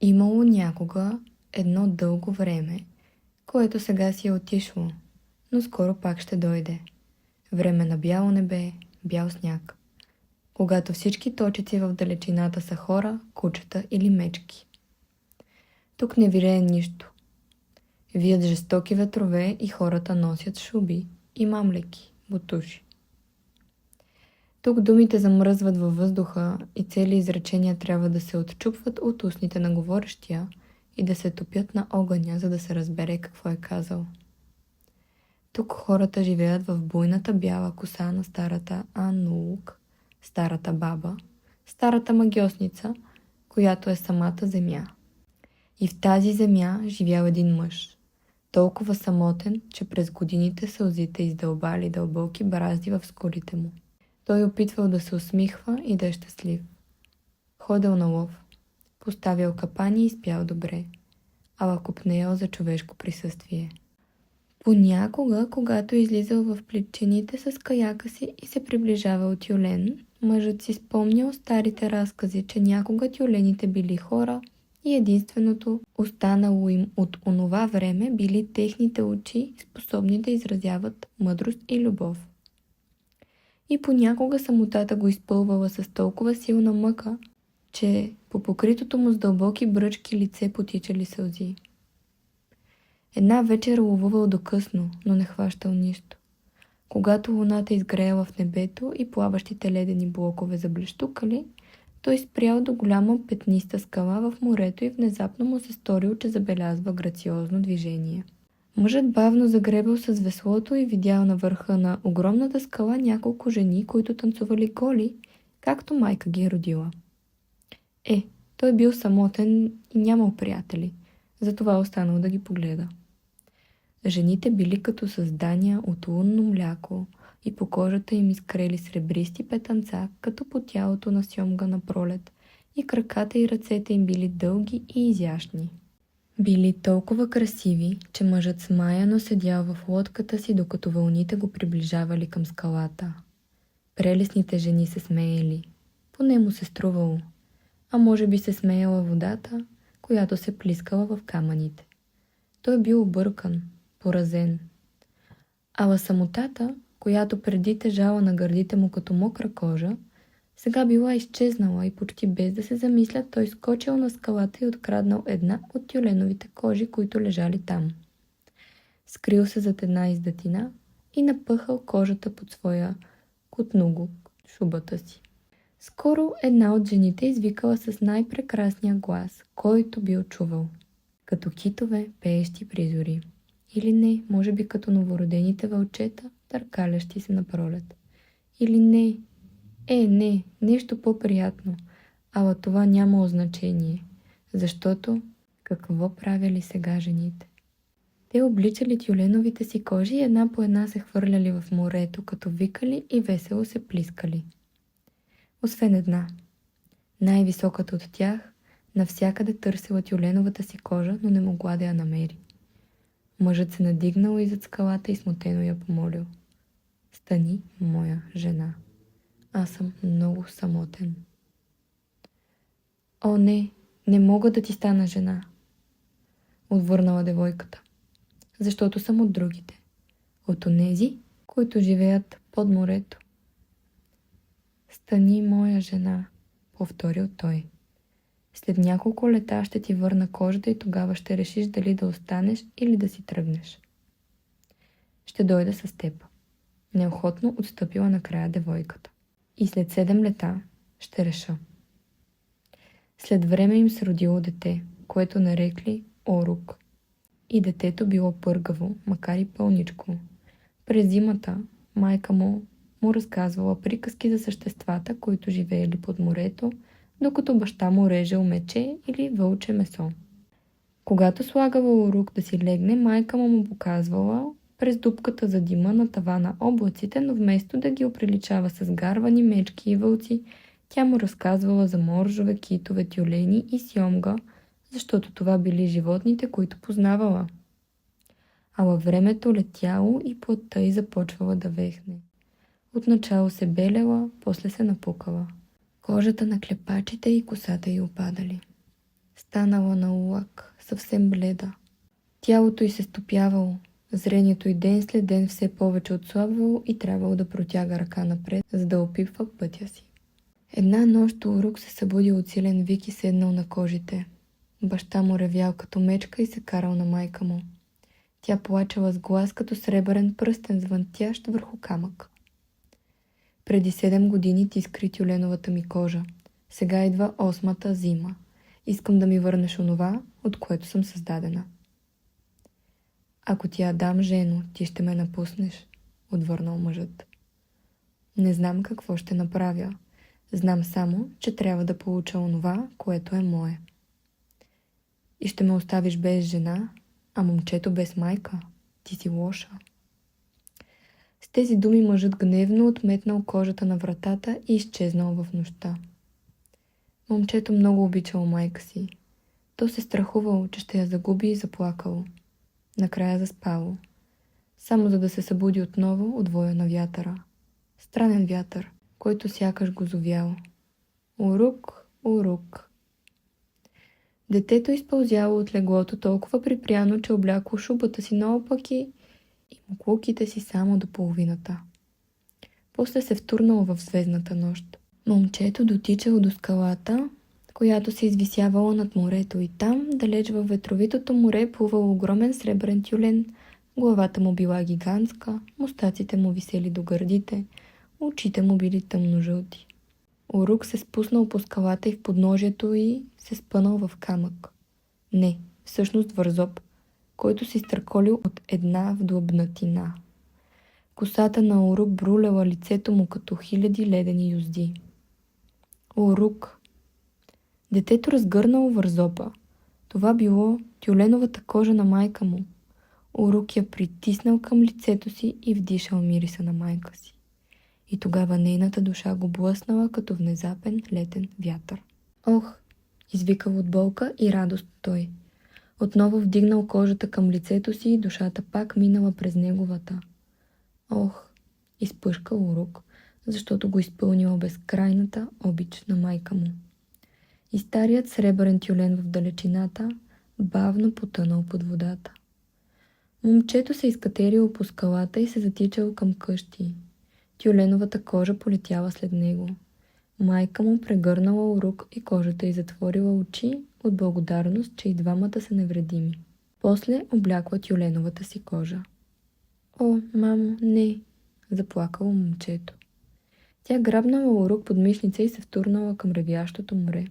Имало някога едно дълго време, което сега си е отишло, но скоро пак ще дойде. Време на бяло небе, бял сняг, когато всички точици в далечината са хора, кучета или мечки. Тук не вирее нищо. Вият жестоки ветрове и хората носят шуби и мамлеки, бутуши. Тук думите замръзват във въздуха и цели изречения трябва да се отчупват от устните на говорещия и да се топят на огъня, за да се разбере какво е казал. Тук хората живеят в буйната бяла коса на старата Ануук, старата баба, старата магиосница, която е самата земя. И в тази земя живял един мъж, толкова самотен, че през годините сълзите издълбали дълбоки бразди в скулите му. Той опитвал да се усмихва и да е щастлив. Ходил на лов, поставял капани и спял добре, ала копнеял за човешко присъствие. Понякога, когато излизал в плитчините с каяка си и се приближавал тюлен, мъжът си спомнял старите разкази, че някога тюлените били хора и единственото останало им от онова време били техните очи, способни да изразяват мъдрост и любов. И понякога самотата го изпълвала с толкова силна мъка, че по покритото му с дълбоки бръчки лице потичали сълзи. Една вечер ловувал до късно, но не хващал нищо. Когато луната изгреяла в небето и плаващите ледени блокове заблещукали, той спрял до голяма петниста скала в морето и внезапно му се сторил, че забелязва грациозно движение. Мъжът бавно загребал с веслото и видял на върха на огромната скала няколко жени, които танцували голи, както майка ги е родила. Той бил самотен и нямал приятели, затова останал да ги погледа. Жените били като създания от лунно мляко и по кожата им изкрели сребристи петънца, като по тялото на сьомга на пролет, и краката и ръцете им били дълги и изящни. Били толкова красиви, че мъжът смаяно седял в лодката си, докато вълните го приближавали към скалата. Прелесните жени се смеели. Поне му се струвало. А може би се смеяла водата, която се плискала в камъните. Той бил объркан, поразен. Ала самотата, която преди тежала на гърдите му като мокра кожа, сега била изчезнала и почти без да се замисля, той скочил на скалата и откраднал една от тюленовите кожи, които лежали там. Скрил се зад една издатина и напъхал кожата под своя кутнуго, шубата си. Скоро една от жените извикала с най-прекрасния глас, който бил чувал. Като китове, пеещи призори. Или не, може би като новородените вълчета, търкалящи се на пролет. Или не, не, нещо по-приятно. Ала това нямало значение, защото какво правили сега жените? Те обличали тюленовите си кожи и една по една се хвърляли в морето, като викали и весело се плискали. Освен една. Най-високата от тях навсякъде търсила тюленовата си кожа, но не могла да я намери. Мъжът се надигнал иззад скалата и смутено я помолил. Стани, моя жена. Аз съм много самотен. О, не мога да ти стана жена, отвърнала девойката, защото съм от другите, от онези, които живеят под морето. Стани, моя жена, повторил той. След няколко лета ще ти върна кожата и тогава ще решиш дали да останеш или да си тръгнеш. Ще дойда с теб. Неохотно отстъпила накрая девойката. И след 7 лета ще реша. След време им се родило дете, което нарекли Орук. И детето било пъргаво, макар и пълничко. През зимата майка му разказвала приказки за съществата, които живеели под морето, докато баща му режел мече или вълче месо. Когато слагала Орук да си легне, майка му показвала през дупката за дима на тавана облаците, но вместо да ги оприличава с гарвани, мечки и вълци, тя му разказвала за моржове, китове, тюлени и сьомга, защото това били животните, които познавала. Ала времето летяло и плътта й започвала да вехне. Отначало се белела, после се напукала. Кожата на клепачите и косата й опадали. станала на улак, съвсем бледа. Тялото й се стопявало, зрението й ден след ден все повече отслабвало и трябвало да протяга ръка напред, за да опипва пътя си. Една нощ Урук се събудил от силен вик и седнал на кожите. Баща му ревял като мечка и се карал на майка му. Тя плачела с глас като сребърен пръстен, звънтящ върху камък. Преди 7 години ти скри тюленовата ми кожа. Сега идва 8-та зима. Искам да ми върнеш онова, от което съм създадена. Ако ти я дам, жено, ти ще ме напуснеш, отвърнал мъжът. Не знам какво ще направя. Знам само, че трябва да получа онова, което е мое. И ще ме оставиш без жена, а момчето без майка. Ти си лоша. С тези думи мъжът гневно отметнал кожата на вратата и изчезнал в нощта. Момчето много обичало майка си. То се страхувало, че ще я загуби и заплакало. Накрая заспало. Само за да се събуди отново от воя на вятъра. Странен вятър, който сякаш го зовял. Урук, урук. Детето изпълзяло от леглото толкова припряно, че облякло шубата си наопаки и муклуките си само до половината. После се втурнало в звездната нощ. Момчето дотичало до скалата, която се извисявала над морето, и там, далеч във ветровитото море, плувал огромен сребърен тюлен. Главата му била гигантска, мустаците му висели до гърдите, очите му били тъмножълти. Урук се спуснал по скалата и в подножието й се спънал в камък. Не, всъщност вързоп, който се изтърколил от една вдлъбнатина. Косата на Урук брулела лицето му като хиляди ледени юзди. Урук! Детето разгърнало вързопа. Това било тюленовата кожа на майка му. Урук я притиснал към лицето си и вдишал мириса на майка си. И тогава нейната душа го блъснала като внезапен летен вятър. Ох! Извикал от болка и радост той. Отново вдигнал кожата към лицето си и душата пак минала през неговата. Ох! Изпъшкал Урук, защото го изпълнила безкрайната обич на майка му. И старият сребърен тюлен в далечината бавно потънал под водата. Момчето се изкатерило по скалата и се затичало към къщи. Тюленовата кожа полетяла след него. Майка му прегърнала Урук и кожата й затворила очи от благодарност, че и двамата са невредими. После облякла тюленовата си кожа. О, мамо, не! Заплакало момчето. Тя грабнала Урук под мишница и се втурнала към ревящото море.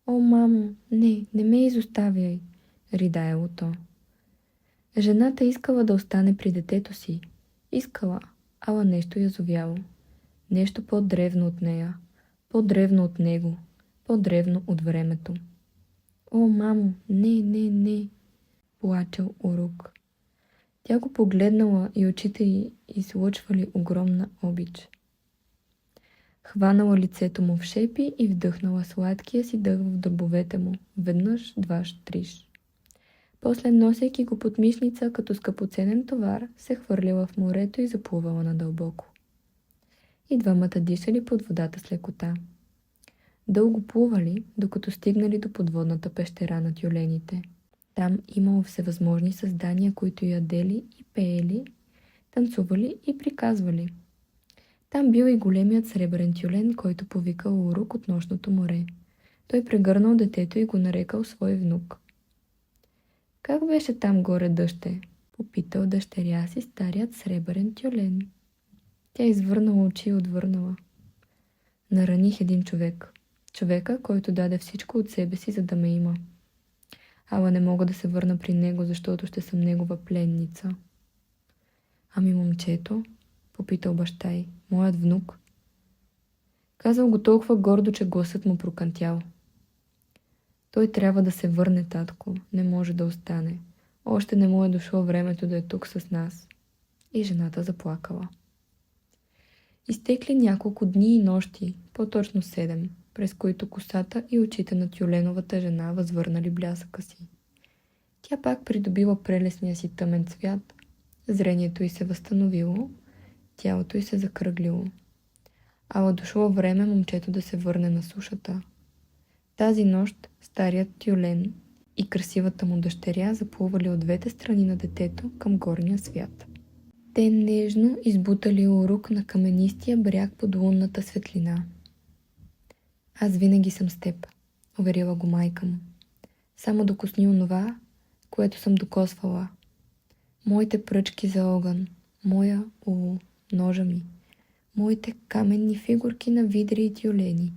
О, мамо, не ме изоставяй, ридаело то. Жената искала да остане при детето си. Искала, ала нещо я зовяло. Нещо по-древно от нея, по-древно от него, по-древно от времето. О, мамо, не, плачел Урук. Тя го погледнала и очите й излъчвали огромна обич. Хванала лицето му в шепи и вдъхнала сладкия си дъх в дробовете му. Веднъж, дваш, триш. После, носейки го под мишница като скъпоценен товар, се хвърлила в морето и заплувала надълбоко. И двамата дишали под водата с лекота. Дълго плували, докато стигнали до подводната пещера на тюлените. Там имало всевъзможни създания, които ядели и пеели, танцували и приказвали. Там бил и големият сребърен тюлен, който повикал Урук от нощното море. Той прегърнал детето и го нарекал свой внук. Как беше там горе, дъще? Попитал дъщеря си старият сребърен тюлен. Тя извърнала очи и отвърнала. Нараних един човек. Човека, който даде всичко от себе си, за да ме има. Ала не мога да се върна при него, защото ще съм негова пленница. Ами момчето? Попитал баща й. Моят внук. Казал го толкова гордо, че гласът му прокънтял. Той трябва да се върне, татко. Не може да остане. Още не му е дошло времето да е тук с нас. И жената заплакала. Изтекли няколко дни и нощи, по-точно 7, през които косата и очите на тюленовата жена възвърнали блясъка си. Тя пак придобила прелесния си тъмен цвят, зрението й се възстановило, тялото й се закръглило. Ала дошло време момчето да се върне на сушата. Тази нощ старият тюлен и красивата му дъщеря заплували от двете страни на детето към горния свят. Те нежно избутали урук на каменистия бряг под лунната светлина. Аз винаги съм с теб, уверила го майка му. Само докосни онова, което съм докосвала. Моите пръчки за огън, моя ножа ми, моите каменни фигурки на видри и тюлени.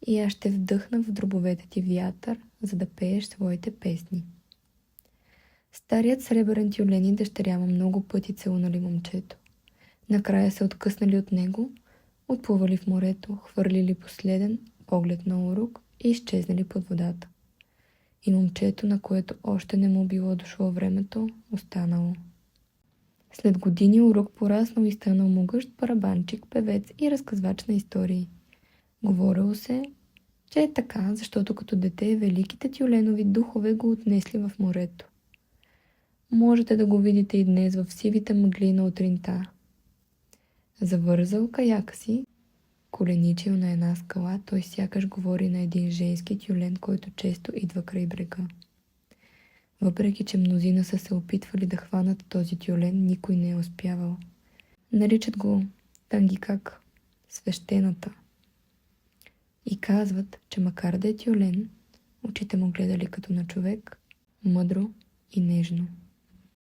И аз ще вдъхна в дробовете ти вятър, за да пееш своите песни. Старият сребърен тюлен и дъщеря му много пъти целунали момчето. Накрая се откъснали от него, отплували в морето, хвърлили последен поглед на урук и изчезнали под водата. И момчето, на което още не му било дошло времето, останало. След години урук пораснал и станал могъщ барабанчик, певец и разказвач на истории. Говорило се, че е така, защото като дете великите тюленови духове го отнесли в морето. Можете да го видите и днес в сивите мъгли на утринта. Завързал каяка си, коленичил на една скала, той сякаш говори на един женски тюлен, който често идва край брега. Въпреки че мнозина са се опитвали да хванат този тюлен, никой не е успявал. Наричат го Тангикак, свещената. И казват, че макар да е тюлен, очите му гледали като на човек, мъдро и нежно.